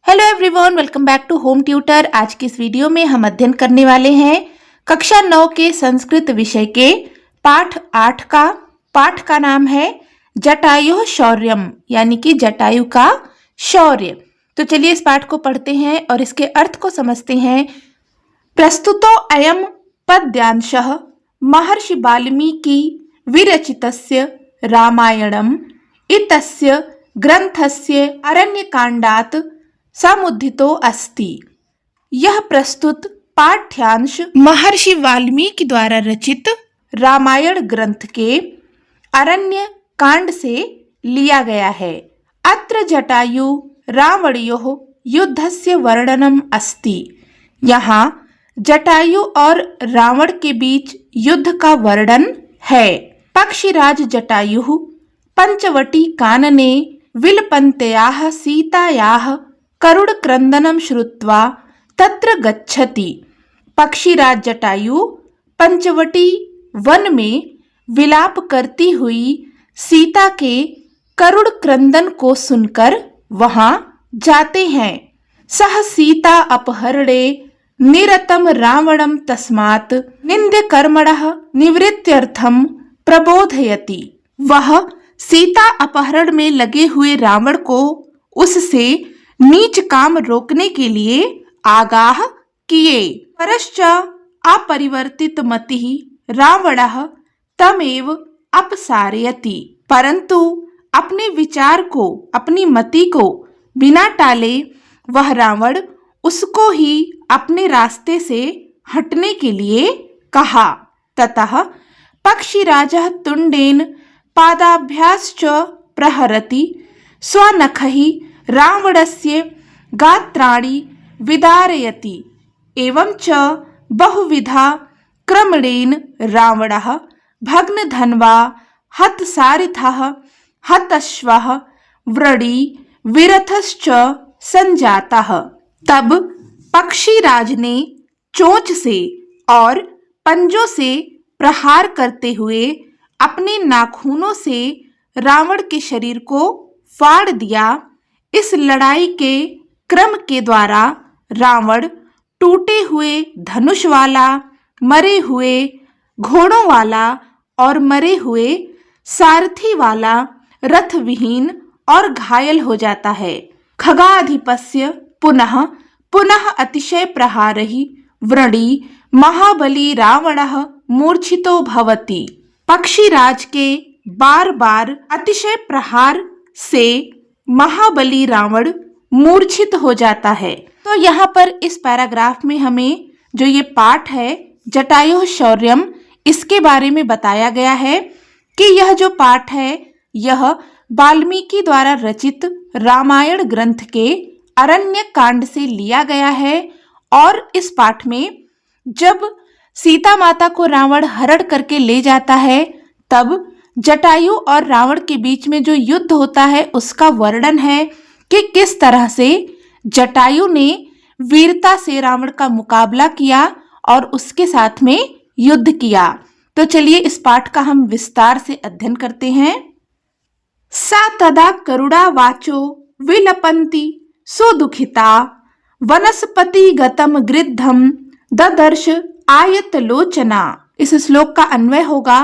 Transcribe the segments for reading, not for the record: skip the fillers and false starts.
Hello everyone, welcome back to home tutor. आज की इस वीडियो में हम अध्ययन करने वाले हैं कक्षा 9 के संस्कृत विषय के पाठ 8 का। पाठ का नाम है जटायु शौर्यम, यानी कि जटायु का शौर्य। तो चलिए इस पाठ को पढ़ते हैं और इसके अर्थ को समझते हैं। प्रस्तुतो अयम पद्यांशः महर्षि वाल्मीकि विरचितस्य रामायणम् इत्यस्य ग्रंथस्य अरण्यकांडात् समुद्धितो अस्ति। यह प्रस्तुत पाठ्यांश महर्षि वाल्मीकि द्वारा रचित रामायण ग्रंथ के अरण्य कांड से लिया गया है। अत्र जटायु रावणयोः युद्धस्य वर्णनम अस्ति। यहाँ जटायु और रावण के बीच युद्ध का वर्णन है। पक्षीराज जटायुः पंचवटी कानने विलपन्त्याः सीतायाः करुड़ क्रंदनम श्रुत्वा तत्र गच्छति। पक्षीराज जटायु पंचवटी वन में विलाप करती हुई सीता के करुड़ क्रंदन को सुनकर वहां जाते हैं। सह सीता अपहरणे निरतम रावणम तस्मात् निंद्य कर्मणः निवृत्त्यर्थम प्रबोधयति। वह सीता अपहरण में लगे हुए रावण को उससे नीच काम रोकने के लिए आगाह किए। परश्च अपरिवर्तित मतिः रावणः तमेव अपसारयति। परंतु अपने विचार को, अपनी मति को बिना टाले वह रावण उसको ही अपने रास्ते से हटने के लिए कहा। ततः पक्षीराजः तुंडेन पादाभ्याश्च प्रहरति स्वनखैः रावणस्य गात्राणि विदारयति। एवं च बहुविधा क्रमणेन रावणः भग्नधन्वा हतसारिथः हतश्वः व्रडी विरथश्च संजातः। तब पक्षीराज ने चोंच से और पंजों से प्रहार करते हुए अपने नाखूनों से रावण के शरीर को फाड़ दिया। इस लड़ाई के क्रम के द्वारा रावण टूटे हुए धनुष वाला, मरे हुए घोड़ों वाला और मरे हुए सारथी वाला रथ विहीन और घायल हो जाता है। खगाधिपस्य पुनः पुनः अतिशय प्रहारैः व्रडी महाबली रावणः मूर्छितो भवति। पक्षीराज के बार बार अतिशय प्रहार से महाबली रावण मूर्छित हो जाता है। तो यहाँ पर इस पैराग्राफ में हमें जो ये पाठ है जटायु शौर्यम, इसके बारे में बताया गया है कि यह जो पाठ है यह वाल्मीकि द्वारा रचित रामायण ग्रंथ के अरण्य कांड से लिया गया है। और इस पाठ में जब सीता माता को रावण हरण करके ले जाता है तब जटायु और रावण के बीच में जो युद्ध होता है उसका वर्णन है कि किस तरह से जटायु ने वीरता से रावण का मुकाबला किया और उसके साथ में युद्ध किया। तो चलिए इस पाठ का हम विस्तार से अध्ययन करते हैं। सा तदा करुणा वाचो विलपन्ति सुदुखिता वनस्पति गतम गृद्धम ददर्श आयत लोचना। इस श्लोक का अन्वय होगा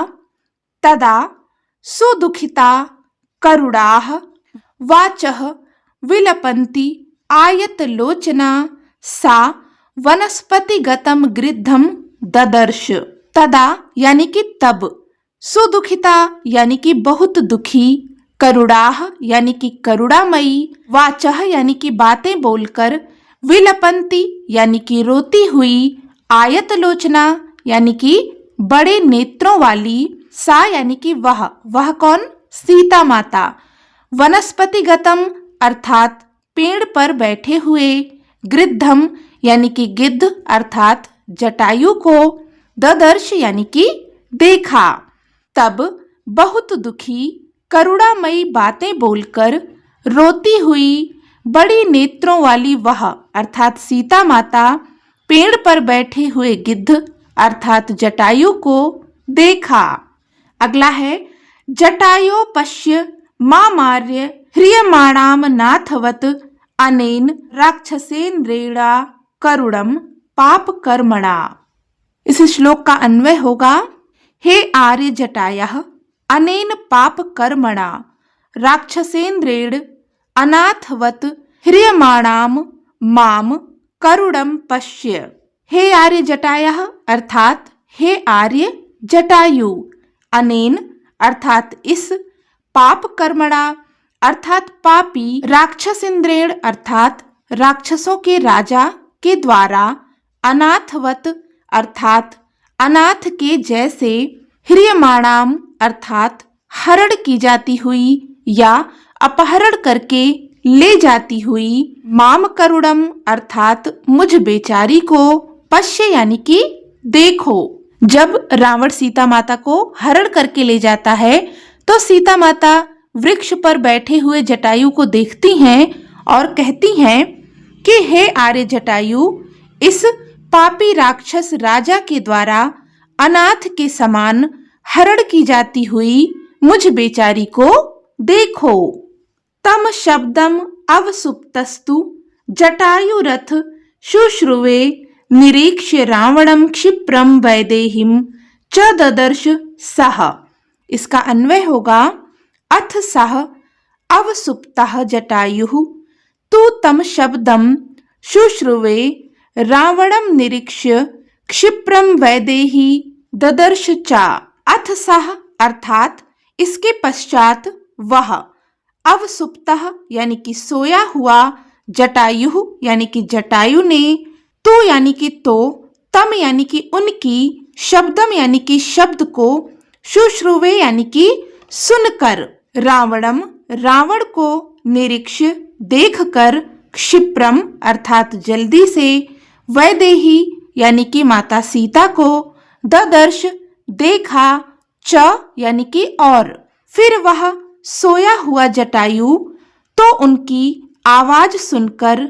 तदा सुदुखिता करुणाः वाचः विलपन्ति आयत लोचना सा वनस्पतिगतम गृद्धम ददर्श। तदा यानी कि तब, सुदुखिता यानी कि बहुत दुखी, करुणाः यानी कि करुणामयी, वाचः यानी कि बातें बोलकर, विलपन्ति यानी कि रोती हुई, आयत लोचना यानी कि बड़े नेत्रों वाली, सा यानी कि वह कौन? सीता माता। वनस्पतिगतम अर्थात पेड़ पर बैठे हुए, गृद्धम यानी कि गिद्ध अर्थात जटायु को, ददर्श यानी कि देखा। तब बहुत दुखी करुणामयी बातें बोलकर रोती हुई बड़ी नेत्रों वाली वह अर्थात सीता माता पेड़ पर बैठे हुए गिद्ध अर्थात जटायु को देखा। अगला है जटायो पश्य मामार्य ह्रियमाणाम नाथवत अनेन राक्षसेन्द्रेणा करुणम पाप कर्मणा। इस श्लोक का अन्वय होगा, हे आर्य जटायः, अनेन पाप कर्मणा राक्षसेन्द्रेण अनाथवत ह्रियमाणाम माम करुणम पश्य। हे आर्य जटायः अर्थात हे आर्य जटायु, अनेन अर्थात इस, पाप कर्मणा अर्थात पापी, राक्षसेन्द्रेण अर्थात राक्षसों के राजा के द्वारा, अनाथवत अर्थात अनाथ के जैसे, ह्रियमाणाम अर्थात हरण की जाती हुई या अपहरण करके ले जाती हुई, माम करुणम अर्थात मुझ बेचारी को, पश्य यानी कि देखो। जब रावण सीता माता को हरण करके ले जाता है तो सीता माता वृक्ष पर बैठे हुए जटायु को देखती हैं और कहती हैं कि हे आर्य जटायु, इस पापी राक्षस राजा के द्वारा अनाथ के समान हरण की जाती हुई मुझ बेचारी को देखो। तम शब्दम अवसुप्तस्तु जटायुरथ शुश्रुवे निरीक्ष्य रावणम क्षिप्रम वैदेहीम च ददर्श सह। इसका अन्वय होगा, अथ सह अवसुप्तः जटायुः तु तम शब्दम शुश्रुवे रावणम निरीक्ष्य क्षिप्रम वैदेही ददर्श चा। अथ सह अर्थात इसके पश्चात वह, अवसुप्तः यानी कि सोया हुआ, जटायु यानी कि जटायु ने, तो यानी कि तो, तम यानी कि उनकी, शब्दम यानी कि शब्द को, शुश्रुवे यानी कि सुनकर, रावणम रावण को, निरीक्ष्य देखकर, क्षिप्रम अर्थात जल्दी से, वैदेही यानी कि माता सीता को, ददर्श देखा, च यानी कि और, फिर वह सोया हुआ जटायु तो उनकी आवाज सुनकर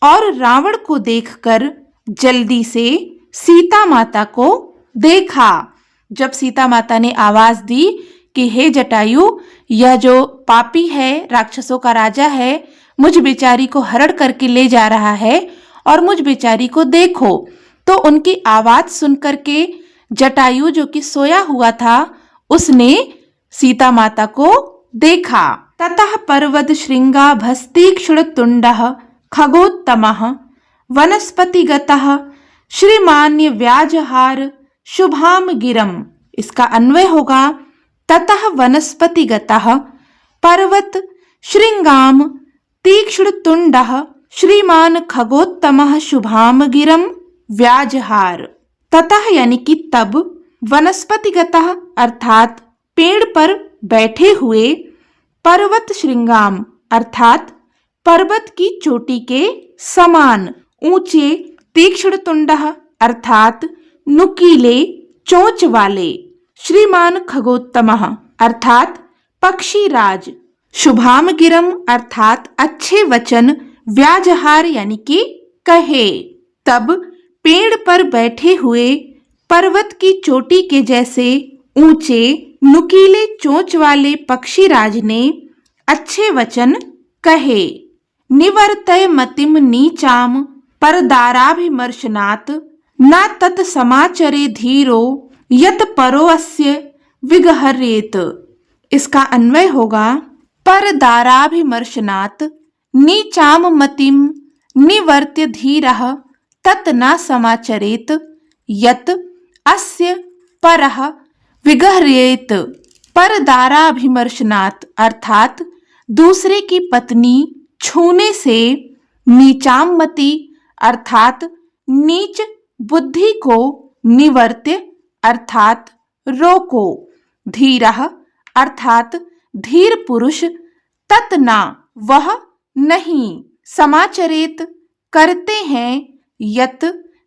और रावण को देखकर जल्दी से सीता माता को देखा। जब सीता माता ने आवाज दी कि हे जटायु, यह जो पापी है, राक्षसों का राजा है, मुझ बेचारी को हरण करके ले जा रहा है और मुझ बेचारी को देखो, तो उनकी आवाज सुनकर के जटायु जो कि सोया हुआ था उसने सीता माता को देखा। ततः पर्वत श्रृंगाभस्तीक्ष्ण तुंडः खगोत्तमः वनस्पतिगतः श्रीमान्य व्याजहार शुभाम गिरम। इसका अन्वय होगा, ततः वनस्पतिगतः पर्वत श्रृंगाम तीक्ष्ण तुंडः श्रीमान खगोत्तमः शुभाम गिरम व्याजहार। ततः यानी कि तब, वनस्पतिगतः अर्थात पेड़ पर बैठे हुए, पर्वत श्रृंगाम अर्थात पर्वत की चोटी के समान ऊंचे, तीक्ष्ण तुंडः अर्थात नुकीले चोंच वाले, श्रीमान खगोत्तमः अर्थात पक्षीराज, शुभाम गिरम अर्थात अच्छे वचन, व्याजहार यानी कि कहे। तब पेड़ पर बैठे हुए, पर्वत की चोटी के जैसे ऊंचे नुकीले चोंच वाले पक्षीराज ने अच्छे वचन कहे। निवर्तय मतिम नीचाम परदाराभिमर्शनात् न तत् समाचरे धीरो यत परो अस्य विगहरेत। इसका अन्वय होगा, परदाराभिमर्शनात् नीचाम मतिम निवर्त्य धीरः तत् न समाचरेत यत् अस्य परः विगह्रेत। परदाराभिमर्शनात् अर्थात दूसरे की पत्नी छूने से, नीचाम मति अर्थात नीच बुद्धि को, निवर्त्य अर्थात रोको, धीरः अर्थात धीर पुरुष, ततना वह नहीं, समाचरेत करते हैं, यत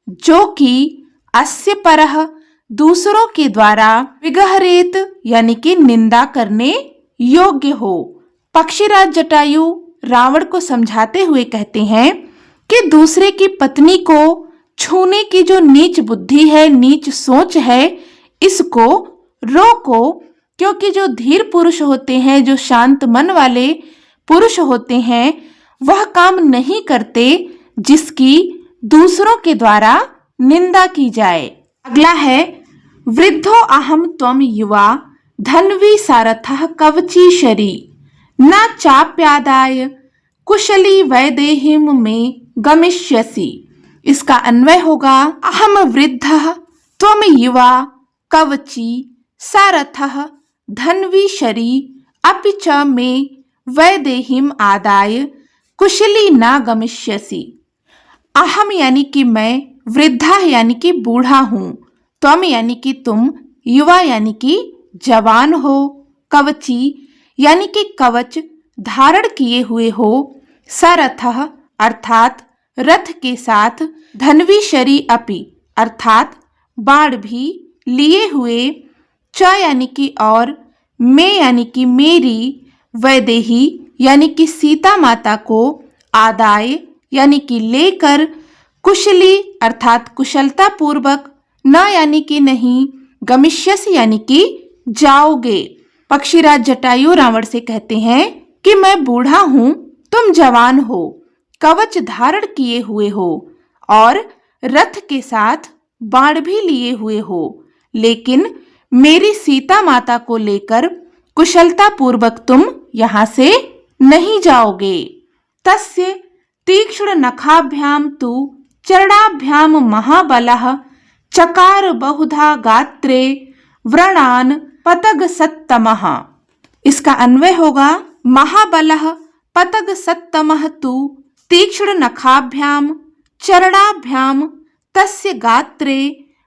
जो कि, अस्य परः दूसरों के द्वारा, विगहरेत यानी कि निंदा करने योग्य हो। पक्षीराज जटायु रावण को समझाते हुए कहते हैं कि दूसरे की पत्नी को छूने की जो नीच बुद्धि है, नीच सोच है, इसको रोको, क्योंकि जो धीर पुरुष होते हैं, जो शांत मन वाले पुरुष होते हैं, वह काम नहीं करते जिसकी दूसरों के द्वारा निंदा की जाए। अगला है वृद्धो अहम त्वम युवा धन्वी सारथः कवची शरी न चाप्यादाय कुशली वैदेहिम में गमिष्यसि। इसका अन्वय होगा अहम वृद्धः त्वम युवा कवची सारथः धन्वी शरी अपि च मे वैदेहिम आदाय कुशली न गमिष्यसि। अहम यानी कि मैं, वृद्धा यानी कि बूढ़ा हूँ, त्वम यानी कि तुम, युवा यानी कि जवान हो, कवची यानी कि कवच धारण किए हुए हो, सरथः अर्थात रथ के साथ, धन्वी शरी अपि अर्थात बाण भी लिए हुए, च यानी कि और, मैं यानी कि मेरी, वैदेही यानी कि सीता माता को, आदाय यानी कि लेकर, कुशली अर्थात कुशलता पूर्वक, न यानी कि नहीं, गमिष्यसि यानी कि जाओगे। पक्षीराज जटायु रावण से कहते हैं कि मैं बूढ़ा हूँ, तुम जवान हो, कवच धारण किए हुए हो और रथ के साथ बाण भी लिए हुए हो, लेकिन मेरी सीता माता को लेकर कुशलता पूर्वक तुम यहाँ से नहीं जाओगे। तस्य तीक्ष्ण नखाभ्याम तु चरणाभ्याम महाबलः चकार बहुधा गात्रे व्रणान पतग सत्तमः। इसका अन्वय होगा महाबलः पतग सत्तमः तु तीक्ष्ण नखाभ्याम चरणाभ्याम तस्य गात्रे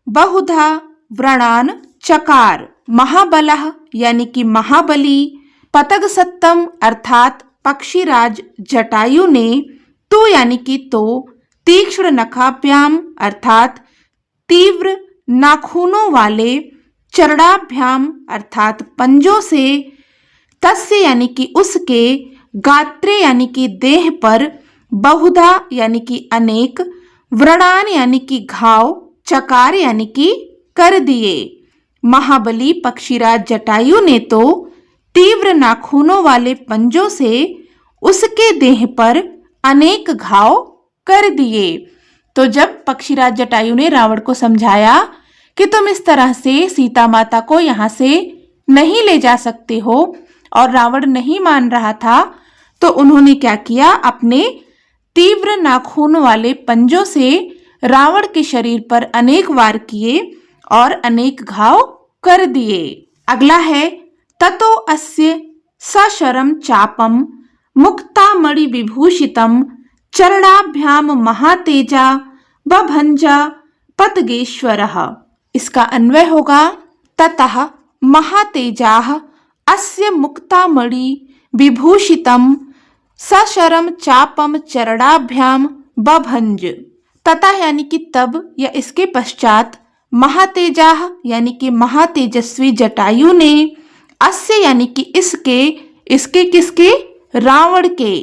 बहुधा व्रणान चकार। महाबलः यानी कि महाबली, पतग सत्तम अर्थात पक्षीराज जटायु ने, तो यानी कि तो, तीक्ष्ण नखाभ्याम अर्थात तीव्र नाखूनों वाले, चरणाभ्याम अर्थात पंजों से, तस्य यानी कि उसके, गात्रे यानी कि देह पर, बहुधा यानी कि अनेक, व्रणान यानी कि घाव, चकार यानी कि कर दिए। महाबली पक्षीराज जटायु ने तो तीव्र नाखूनों वाले पंजों से उसके देह पर अनेक घाव कर दिए। तो जब पक्षीराज जटायु ने रावण को समझाया कि तुम इस तरह से सीता माता को यहाँ से नहीं ले जा सकते हो, और रावण नहीं मान रहा था, तो उन्होंने क्या किया, अपने तीव्र नाखून वाले पंजों से रावण के शरीर पर अनेक वार किए और अनेक घाव कर दिए। अगला है ततो अस्य सशरम चापम मुक्तामणि विभूषितम चरणाभ्याम महातेजा बभंजा पतगेश्वरः। इसका अन्वय होगा ततः महातेजाः अस्य मुक्तामणि विभूषितम सशरम चापम चरणाभ्याम बभंज। तथा यानी कि तब या इसके पश्चात, महातेजाः यानी कि महातेजस्वी जटायु ने, अस्य यानी कि इसके किसके, रावण के,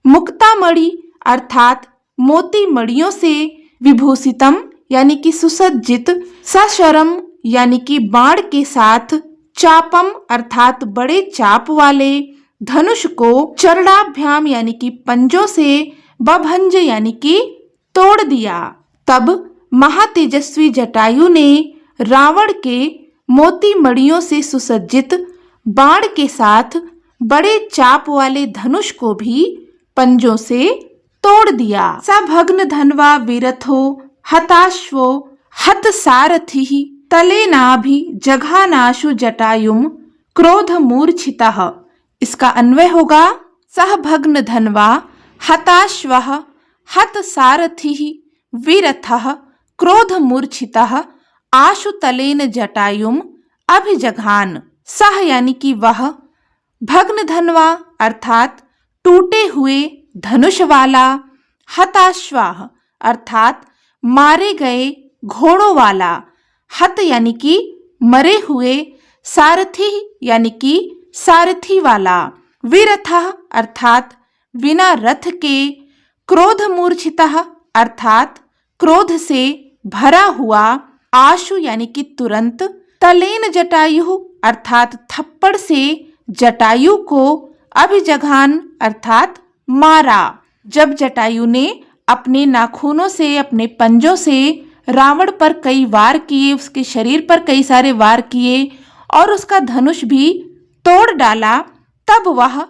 मुक्तामणि अर्थात मोती मणियों से, विभूषितम यानी कि सुसज्जित, सशरम यानी कि बाण के साथ, चापम अर्थात बड़े चाप वाले, धनुष को, चरणाभ्याम यानी कि पंजों से, बभंज यानी कि तोड़ दिया। तब महातेजस्वी जटायु ने रावण के मोती मणियों से सुसज्जित बाण के साथ बड़े चाप वाले धनुष को भी पंजों से तोड़ दिया। सभग्न धनवा वीरथो हताश्वो हत सारथिः तलेनाभि जघानाशु जटायुम क्रोध मूर्छितः। इसका अन्वय होगा सहभग्न धनवा हताश्वः हत सारथिः वीरथः क्रोध मूर्छितः आशु तलेन जटायुम अभिजघान। सह यानी कि वह, भग्न धनवा अर्थात टूटे हुए धनुष वाला, हताश्वाह अर्थात मारे गए घोड़ों वाला, हत यानी कि मरे हुए, सारथी यानी कि सारथी वाला, विरथः अर्थात बिना रथ के, क्रोध मूर्छितः अर्थात क्रोध से भरा हुआ, आशु यानी कि तुरंत, तलेन जटायु अर्थात थप्पड़ से जटायु को, अभिजघान अर्थात मारा। जब जटायु ने अपने नाखूनों से, अपने पंजों से रावण पर कई वार किए, उसके शरीर पर कई सारे वार किए और उसका धनुष भी तोड़ डाला, तब वह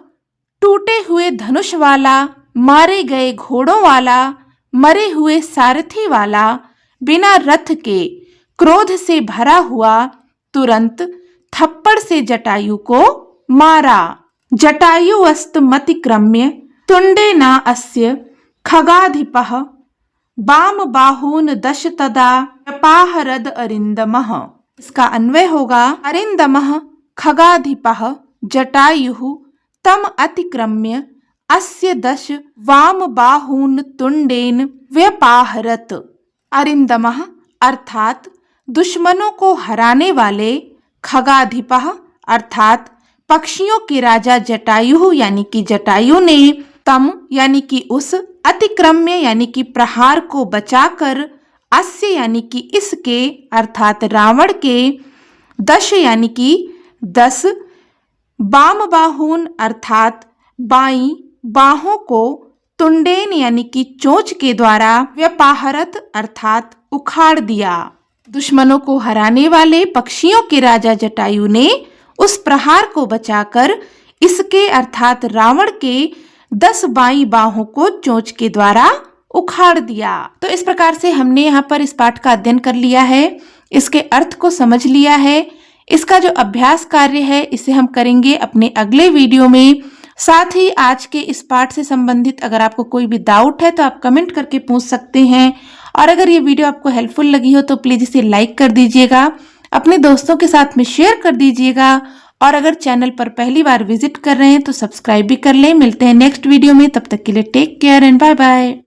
टूटे हुए धनुष वाला, मारे गए घोड़ों वाला, मरे हुए सारथी वाला, बिना रथ के क्रोध से भरा हुआ तुरंत थप्पड़ से जटायु को मारा। जटायुवस्तमतिक्रम्य तुंडेना अस्य खगाधिपः वाम बाहून दश तदा व्यपाहरद अरिंदमः। इसका अन्वय होगा अरिंदमः खगाधिपः जटायुः तम अतिक्रम्य अस्य दश वाम बाहून तुंडेन व्यपाहरत। अरिंदमः अर्थात दुश्मनों को हराने वाले, खगाधिपः अर्थात पक्षियों के राजा जटायु यानी कि जटायु ने, तम यानी कि उस, अतिक्रम्य यानी कि प्रहार को बचाकर, अस्य यानी कि इसके अर्थात रावण के, दश यानी कि 10, वाम बाहून अर्थात बाई बाहों को, तुंडेन यानी कि चोंच के द्वारा, व्यपाहरत अर्थात उखाड़ दिया। दुश्मनों को हराने वाले पक्षियों के राजा जटायु ने उस प्रहार को बचाकर इसके अर्थात रावण के 10 बाई बाहों को चोंच के द्वारा उखाड़ दिया। तो इस प्रकार से हमने यहाँ पर इस पाठ का अध्ययन कर लिया है, इसके अर्थ को समझ लिया है। इसका जो अभ्यास कार्य है इसे हम करेंगे अपने अगले वीडियो में। साथ ही आज के इस पाठ से संबंधित अगर आपको कोई भी डाउट है तो आप कमेंट करके पूछ सकते हैं। और अगर ये वीडियो आपको हेल्पफुल लगी हो तो प्लीज़ इसे लाइक कर दीजिएगा, अपने दोस्तों के साथ में शेयर कर दीजिएगा और अगर चैनल पर पहली बार विजिट कर रहे हैं तो सब्सक्राइब भी कर लें। मिलते हैं नेक्स्ट वीडियो में, तब तक के लिए take care and bye bye.